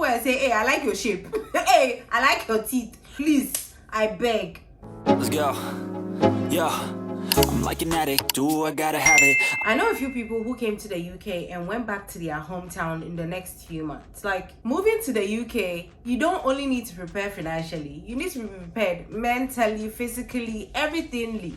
go and say, hey, I like your shape. Hey, I like your teeth. Please, I beg. Let's go. Yeah. I'm like an addict, do I gotta have it. I know a few people who came to the UK and went back to their hometown in the next few months. Like, moving to the UK, you don't only need to prepare financially, you need to be prepared mentally, physically, everythingly.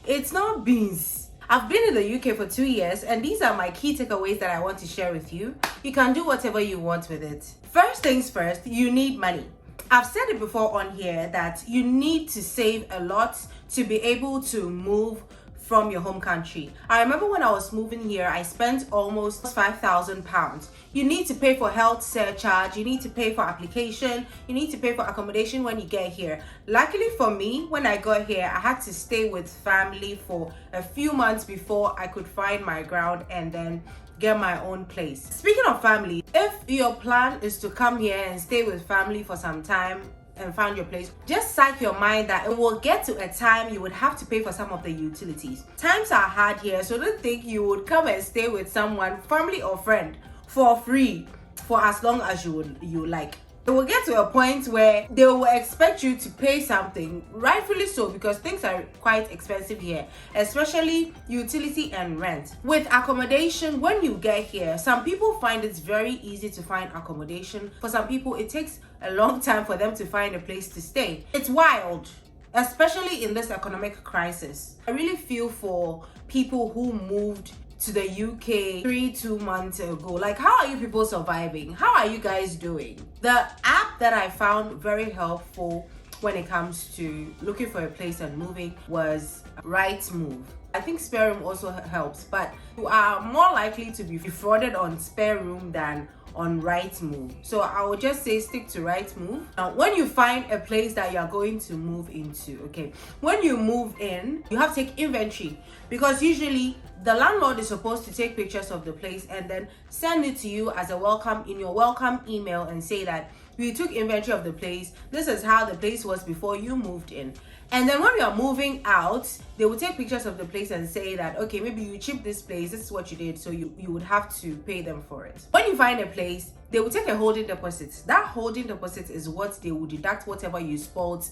It's not beans. I've been in the UK for 2 years, and these are my key takeaways that I want to share with you. You can do whatever you want with it. First things first, you need money. I've said it before on here that you need to save a lot to be able to move from your home country. I remember when I was moving here, I spent almost £5,000. You need to pay for health surcharge, you need to pay for application, you need to pay for accommodation when you get here. Luckily for me, when I got here, I had to stay with family for a few months before I could find my ground and then get my own place. Speaking of family, if your plan is to come here and stay with family for some time and find your place, just psych your mind that it will get to a time you would have to pay for some of the utilities. Times are hard here, so don't think you would come and stay with someone, family or friend, for free for as long as you like. It will get to a point where they will expect you to pay something, rightfully so, because things are quite expensive here, especially utility and rent. With accommodation, when you get here, some people find it's very easy to find accommodation. For some people, it takes a long time for them to find a place to stay. It's wild, especially in this economic crisis. I really feel for people who moved to the UK 2 months ago. Like, how are you people surviving? How are you guys doing? The app that I found very helpful when it comes to looking for a place and moving was Rightmove. I think Spare Room also helps, but you are more likely to be defrauded on Spare Room than on Rightmove. So I would just say stick to Rightmove. Now, when you find a place that you are going to move into, okay, when you move in, you have to take inventory, because usually the landlord is supposed to take pictures of the place and then send it to you as a welcome in your welcome email and say that we took inventory of the place. This is how the place was before you moved in. And then when you are moving out, they will take pictures of the place and say that, okay, maybe you chipped this place, this is what you did, so you would have to pay them for it. When you find a place, they will take a holding deposit. That holding deposit is what they will deduct whatever you spoiled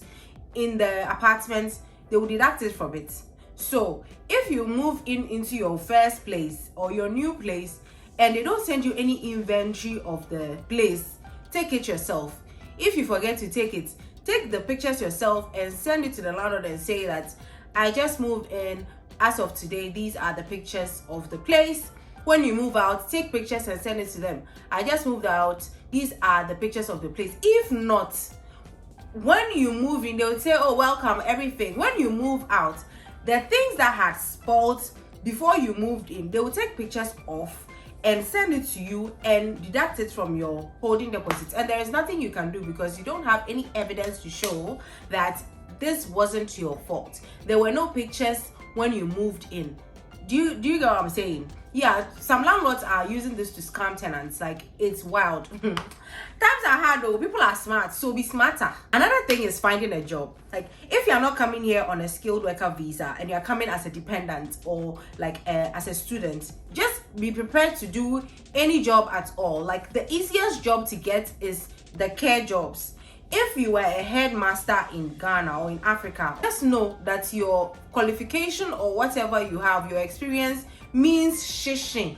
in the apartment. They will deduct it from it. So if you move into your first place or your new place and they don't send you any inventory of the place, take it yourself. If you forget to take it, take the pictures yourself and send it to the landlord and say that I just moved in. As of today, these are the pictures of the place. When you move out, take pictures and send it to them. I just moved out. These are the pictures of the place. If not, when you move in, they'll say, oh, welcome, everything. When you move out, the things that had spoiled before you moved in, they will take pictures of and send it to you and deduct it from your holding deposits. And there is nothing you can do because you don't have any evidence to show that this wasn't your fault. There were no pictures when you moved in. Do you get what I'm saying? Yeah, some landlords are using this to scam tenants. Like, it's wild. Times are hard though. People are smart, so be smarter. Another thing is finding a job. Like, if you're not coming here on a skilled worker visa and you're coming as a dependent or like as a student, just be prepared to do any job at all. Like, the easiest job to get is the care jobs. If you were a headmaster in Ghana or in Africa, just know that your qualification or whatever you have, your experience, means shishing.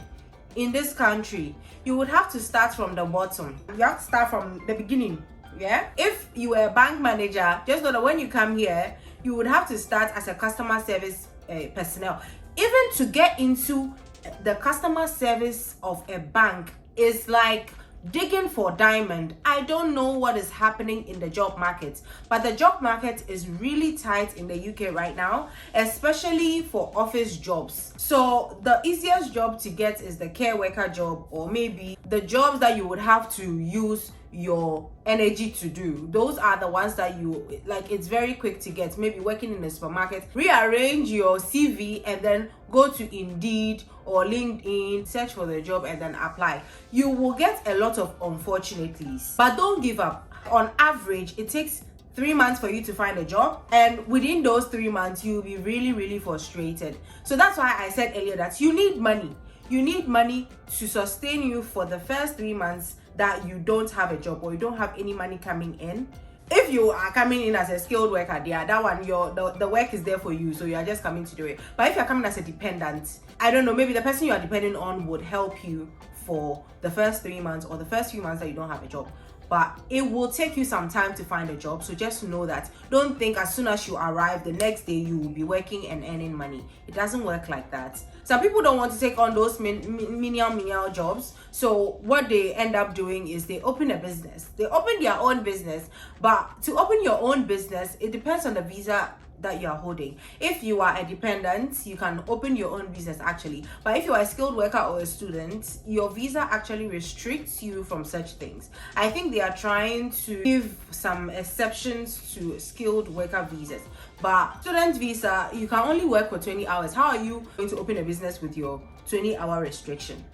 In this country, you would have to start from the bottom. You have to start from the beginning. Yeah. If you were a bank manager, just know that when you come here, you would have to start as a customer service personnel. Even to get into the customer service of a bank is like digging for diamond. I don't know what is happening in the job market, but the job market is really tight in the UK right now, especially for office jobs. So the easiest job to get is the care worker job, or maybe the jobs that you would have to use your energy to do. Those are the ones that you like, it's very quick to get. Maybe working in a supermarket. Rearrange your CV and then go to Indeed or LinkedIn, search for the job and then apply. You will get a lot of unfortunately's, but don't give up. On average, it takes 3 months for you to find a job, and within those 3 months you'll be really frustrated. So that's why I said earlier that you need money. You need money to sustain you for the first 3 months that you don't have a job or you don't have any money coming in. If you are coming in as a skilled worker there, that one, the work is there for you, so you are just coming to do it. But if you're coming as a dependent, I don't know, maybe the person you are depending on would help you for the first 3 months or the first few months that you don't have a job. But it will take you some time to find a job, so just know that. Don't think as soon as you arrive the next day you will be working and earning money. It doesn't work like that. Some people don't want to take on those menial jobs, so what they end up doing is they open a business. They open their own business, but to open your own business, it depends on the visa that you are holding. If you are a dependent, you can open your own business actually, but if you are a skilled worker or a student, your visa actually restricts you from such things. I think they are trying to give some exceptions to skilled worker visas, but student visa, you can only work for 20 hours. How are you going to open a business with your 20-hour restriction?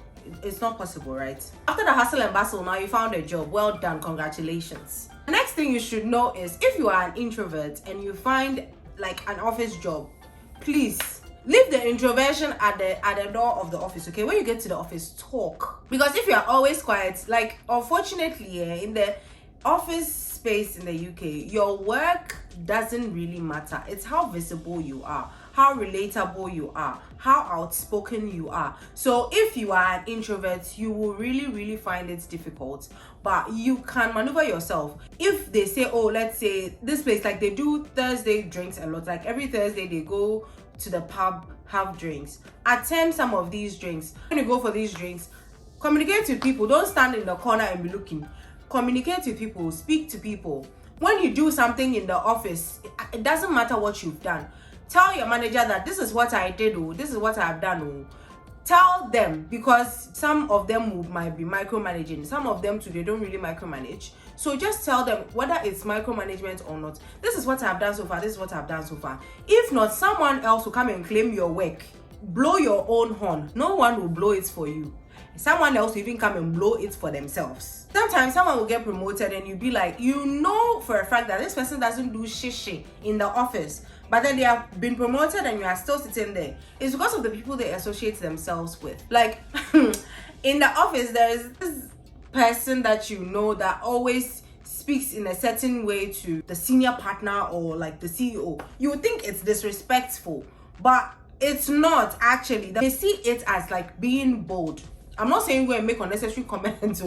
It's not possible, right? After the hustle and bustle, now you found a job. Well done, congratulations. The next thing you should know is, if you are an introvert and you find like an office job, please leave the introversion at the door of the office. Okay, when you get to the office, talk. Because if you are always quiet, like unfortunately in the office space in the UK, your work doesn't really matter. It's how visible you are, how relatable you are, how outspoken you are. So if you are an introvert, you will really find it difficult, but you can maneuver yourself. If they say, oh, let's say this place, like they do Thursday drinks a lot, like every Thursday they go to the pub, have drinks, attend some of these drinks. When you go for these drinks, communicate with people. Don't stand in the corner and be looking. Communicate with people, speak to people. When you do something in the office, it doesn't matter what you've done. Tell your manager that this is what I did, or this is what I've done. Or tell them, because some of them might be micromanaging. Some of them too, they don't really micromanage. So just tell them, whether it's micromanagement or not, this is what I've done so far, this is what I've done so far. If not, someone else will come and claim your work. Blow your own horn. No one will blow it for you. Someone else will even come and blow it for themselves. Sometimes someone will get promoted and you'll be like, you know for a fact that this person doesn't do shishi in the office, but then they have been promoted and you are still sitting there. It's because of the people they associate themselves with. Like in the office, there is this person that you know that always speaks in a certain way to the senior partner or like the CEO. You would think it's disrespectful, but it's not actually. They see it as like being bold. I'm not saying go and make unnecessary comments,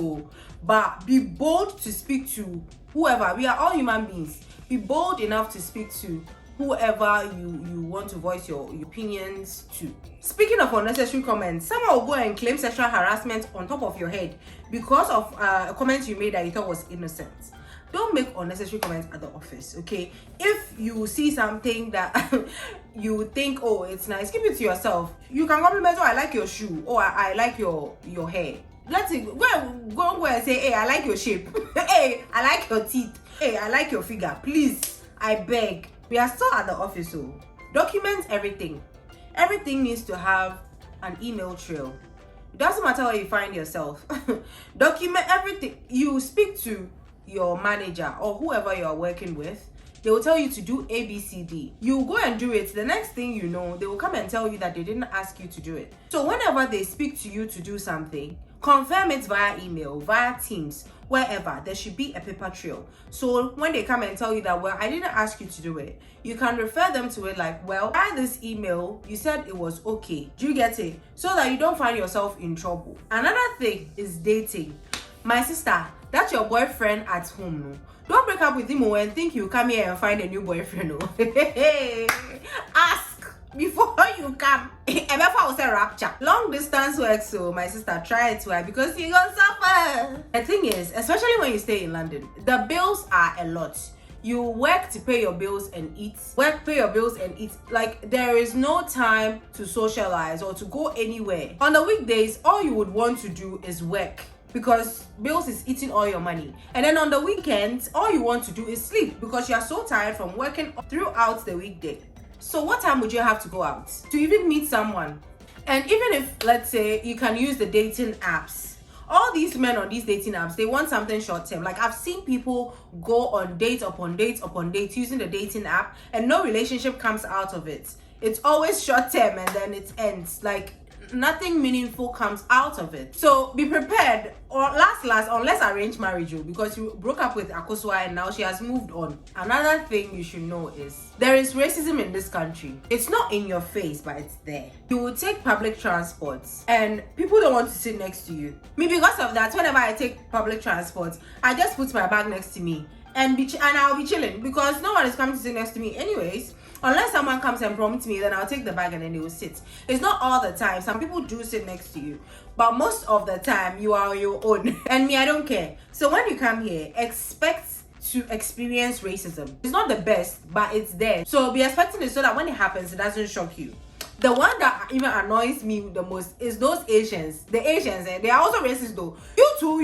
but be bold to speak to whoever. We are all human beings. Be bold enough to speak to whoever you want to voice your opinions to. Speaking of unnecessary comments, someone will go and claim sexual harassment on top of your head because of a comment you made that you thought was innocent. Don't make unnecessary comments at the office, okay? If you see something that you think, oh, it's nice, keep it to yourself. You can compliment, oh, I like your shoe, or I like your hair. Let's see, go and say, hey, I like your shape. Hey, I like your teeth. Hey, I like your figure. Please, I beg. We are still at the office, so document everything. Everything needs to have an email trail. It doesn't matter where you find yourself. Document everything. You speak to your manager or whoever you are working with, they will tell you to do ABCD. You go and do it. The next thing you know, they will come and tell you that they didn't ask you to do it. So whenever they speak to you to do something, confirm it via email, via Teams, wherever. There should be a paper trail. So when they come and tell you that, well, I didn't ask you to do it, you can refer them to it like, well, by this email, you said it was okay. Do you get it? So that you don't find yourself in trouble. Another thing is dating. My sister, that's your boyfriend at home, no? Don't break up with him and think you come here and find a new boyfriend, no? Ask before you come. MFA will say rapture. Long distance work, so my sister, try it too, because you gonna suffer. The thing is, especially when you stay in London, the bills are a lot. You work to pay your bills and eat. Pay your bills and eat. Like, there is no time to socialize or to go anywhere. On the weekdays, all you would want to do is work, because bills is eating all your money. And then on the weekends, all you want to do is sleep, because you are so tired from working throughout the weekday. So what time would you have to go out to even meet someone? And even if, let's say, you can use the dating apps, all these men on these dating apps, they want something short term. Like, I've seen people go on date upon date upon date using the dating app, and no relationship comes out of it. It's always short term and then it ends. Like, nothing meaningful comes out of it. So be prepared, or last unless arranged marriage, because you broke up with Akosua and now she has moved on. Another thing you should know is there is racism in this country. It's not in your face, but it's there. You will take public transport and people don't want to sit next to you. Me, because of that, whenever I take public transport, I just put my bag next to me and I'll be chilling, because no one is coming to sit next to me anyways. Unless someone comes and prompts me, then I'll take the bag and then they will sit. It's not all the time. Some people do sit next to you, but most of the time you are on your own. And me, I don't care. So when you come here, expect to experience racism. It's not the best, but it's there. So be expecting it so that when it happens, it doesn't shock you. The one that even annoys me the most is those Asians. The Asians, they are also racist though. You too,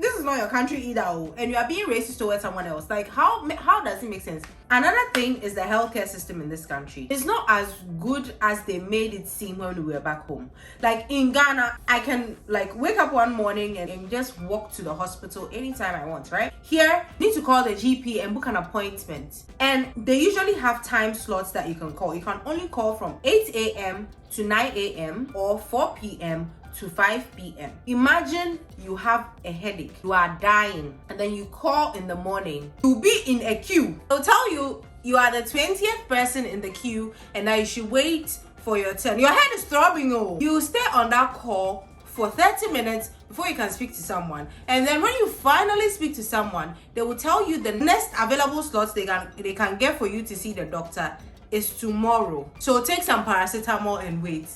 this is not your country either, and you are being racist towards someone else. Like, how does it make sense? Another thing is the healthcare system in this country. It's not as good as they made it seem when we were back home. Like in Ghana, I can wake up one morning and just walk to the hospital anytime I want, right? Here, you need to call the GP and book an appointment. And they usually have time slots that you can call. You can only call from 8 a.m. to 9 a.m. or 4 p.m. to 5 p.m. Imagine you have a headache, you are dying, and then you call in the morning. You'll be in a queue. They'll tell you you are the 20th person in the queue and that you should wait for your turn. Your head is throbbing. You stay on that call for 30 minutes before you can speak to someone. And then when you finally speak to someone, they will tell you the next available slots they can get for you to see the doctor is tomorrow. So take some paracetamol and wait.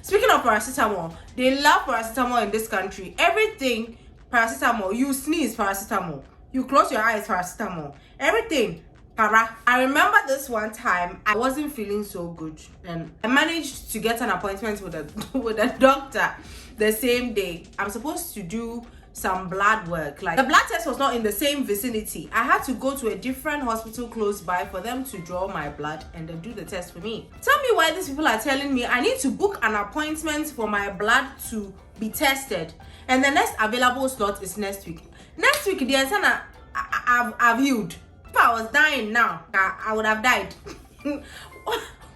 Speaking of paracetamol, they love paracetamol in this country. Everything paracetamol. You sneeze, paracetamol. You close your eyes, paracetamol. Everything para. I remember this one time I wasn't feeling so good and I managed to get an appointment with a doctor the same day. I'm supposed to do some blood work. Like, the blood test was not in the same vicinity. I had to go to a different hospital close by for them to draw my blood and then do the test for me. Tell me why these people are telling me I need to book an appointment for my blood to be tested, and the next available slot is next week. Next week, the answer I've healed. If I was dying now, I would have died.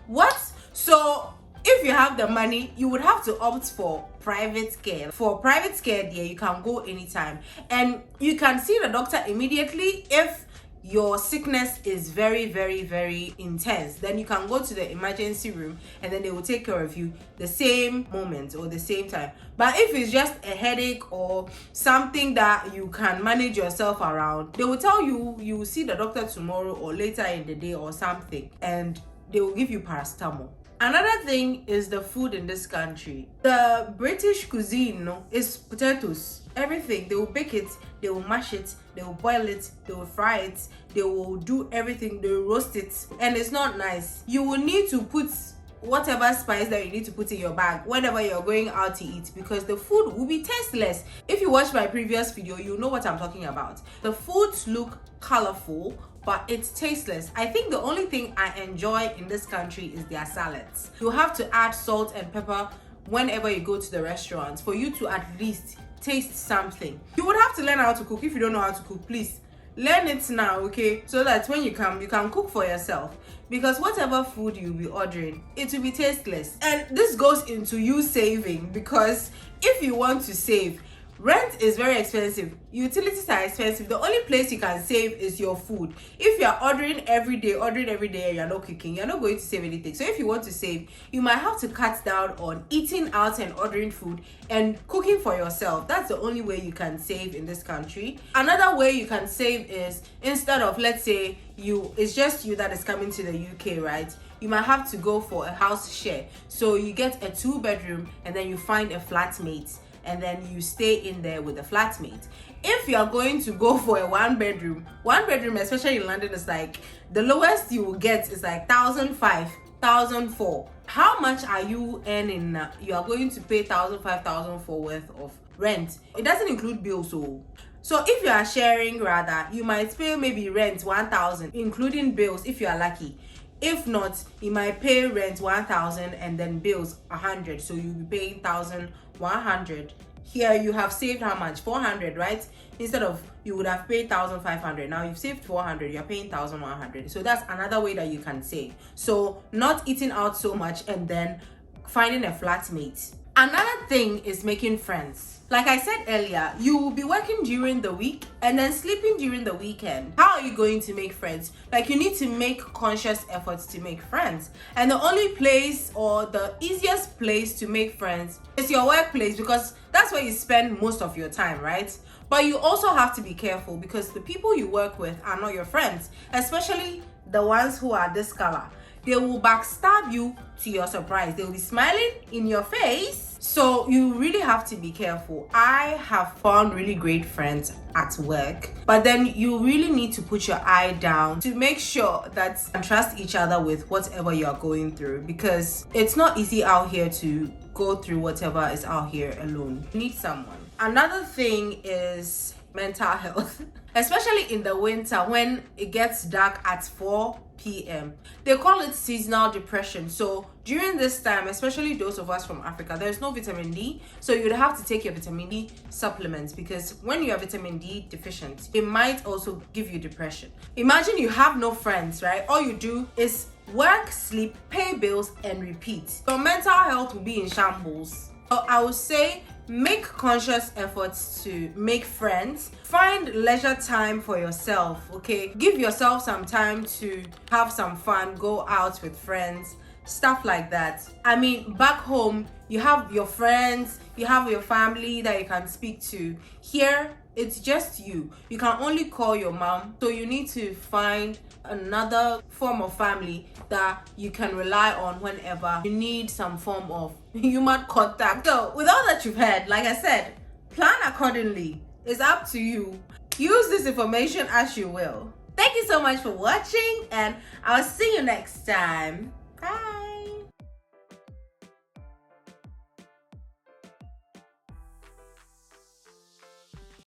What? So if you have the money, you would have to opt for private care. For private care, there you can go anytime and you can see the doctor immediately. If your sickness is very, very, very intense, then you can go to the emergency room and then they will take care of you the same moment or the same time. But if it's just a headache or something that you can manage yourself around, they will tell you you will see the doctor tomorrow or later in the day or something, and they will give you paracetamol. Another thing is the food in this country. The British cuisine is potatoes. Everything. They will bake it, they will mash it, they will boil it, they will fry it, they will do everything, they will roast it, and it's not nice. You will need to put whatever spice that you need to put in your bag whenever you're going out to eat, because the food will be tasteless. If you watch my previous video, you know what I'm talking about. The foods look colorful, but it's tasteless. I think the only thing I enjoy in this country is their salads. You have to add salt and pepper whenever you go to the restaurants for you to at least taste something. You would have to learn how to cook. If you don't know how to cook, please learn it now, okay? So that when you come, you can cook for yourself. Because whatever food you'll be ordering, it will be tasteless. And this goes into you saving, because if you want to save, rent is very expensive, utilities are expensive. The only place you can save is your food. If you're ordering every day and you're not cooking, you're not going to save anything. So if you want to save, you might have to cut down on eating out and ordering food and cooking for yourself. That's the only way you can save in this country. Another way you can save is, instead of, let's say it's just you that is coming to the UK, right? You might have to go for a house share. So you get a 2-bedroom and then you find a flatmate, and then you stay in there with a flatmate. If you are going to go for a one bedroom, especially in London, is like the lowest you will get is like 1,500, 1,400. How much are you earning? You are going to pay 1,500, 1,400 worth of rent. It doesn't include bills. So if you are sharing, rather, you might pay maybe rent 1,000, including bills if you are lucky. If not, you might pay rent 1,000 and then bills 100. So you'll be paying 1,100. Here you have saved how much? 400, right? Instead of you would have paid 1,500. Now you've saved 400. You're paying 1,100. So that's another way that you can save. So not eating out so much and then finding a flatmate. Another thing is making friends. Like I said earlier, you will be working during the week and then sleeping during the weekend. How are you going to make friends? Like, you need to make conscious efforts to make friends. And the only place or the easiest place to make friends is your workplace, because that's where you spend most of your time, right? But you also have to be careful, because the people you work with are not your friends, especially the ones who are this color. They will backstab you to your surprise. They will be smiling in your face. So you really have to be careful. I have found really great friends at work, but then you really need to put your eye down to make sure that you trust each other with whatever you're going through, because it's not easy out here to go through whatever is out here alone. You need someone. Another thing is mental health, especially in the winter when it gets dark at 4 p.m. They call it seasonal depression. So during this time, especially those of us from Africa, there's no vitamin D, so you'd have to take your vitamin D supplements, because when you are vitamin D deficient, it might also give you depression. Imagine you have no friends, right? All you do is work, sleep, pay bills, and repeat. Your mental health will be in shambles. So I would say make conscious efforts to make friends. Find leisure time for yourself, okay? Give yourself some time to have some fun, go out with friends, stuff like that. I mean, back home, you have your friends, you have your family that you can speak to. Here, it's just you. You can only call your mom. So you need to find another form of family that you can rely on whenever you need some form of human contact. So with all that you've heard, like I said, plan accordingly. It's up to you. Use this information as you will. Thank you so much for watching, and I'll see you next time. Bye.